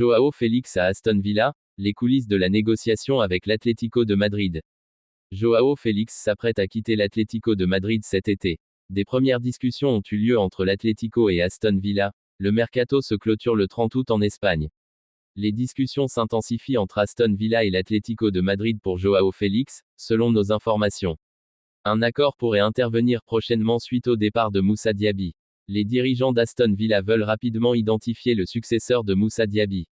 Joao Félix à Aston Villa, les coulisses de la négociation avec l'Atlético de Madrid. Joao Félix s'apprête à quitter l'Atlético de Madrid cet été. Des premières discussions ont eu lieu entre l'Atlético et Aston Villa. Le mercato se clôture le 30 août en Espagne. Les discussions s'intensifient entre Aston Villa et l'Atlético de Madrid pour Joao Félix, selon nos informations. Un accord pourrait intervenir prochainement suite au départ de Moussa Diaby. Les dirigeants d'Aston Villa veulent rapidement identifier le successeur de Moussa Diaby.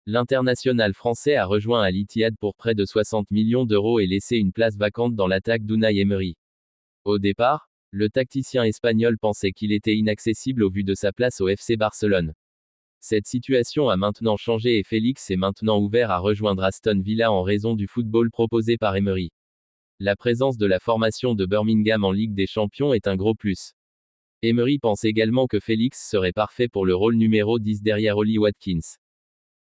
L'international français a rejoint Al Ittihad pour près de 60 millions d'euros et laissé une place vacante dans l'attaque d'Unai Emery. Au départ, le tacticien espagnol pensait qu'il était inaccessible au vu de sa place au FC Barcelone. Cette situation a maintenant changé et Félix est maintenant ouvert à rejoindre Aston Villa en raison du football proposé par Emery. La présence de la formation de Birmingham en Ligue des Champions est un gros plus. Emery pense également que Félix serait parfait pour le rôle numéro 10 derrière Ollie Watkins.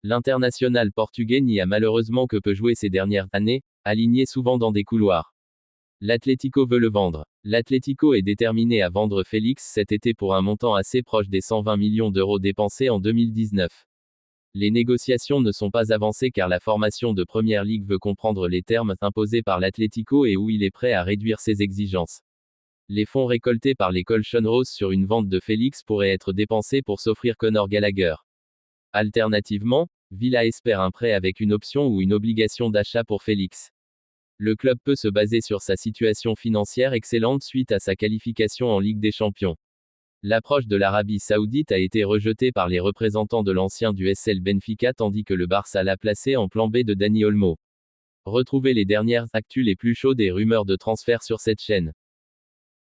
L'international portugais n'y a malheureusement que peu joué ces dernières années, aligné souvent dans des couloirs. L'Atlético veut le vendre. L'Atlético est déterminé à vendre Félix cet été pour un montant assez proche des 120 millions d'euros dépensés en 2019. Les négociations ne sont pas avancées car la formation de Première Ligue veut comprendre les termes imposés par l'Atlético et où il est prêt à réduire ses exigences. Les fonds récoltés par les Colchón Roses sur une vente de Félix pourraient être dépensés pour s'offrir Conor Gallagher. Alternativement, Villa espère un prêt avec une option ou une obligation d'achat pour Félix. Le club peut se baser sur sa situation financière excellente suite à sa qualification en Ligue des Champions. L'approche de l'Arabie Saoudite a été rejetée par les représentants de l'ancien du SL Benfica tandis que le Barça l'a placé en plan B de Dani Olmo. Retrouvez les dernières actus les plus chaudes et rumeurs de transfert sur cette chaîne.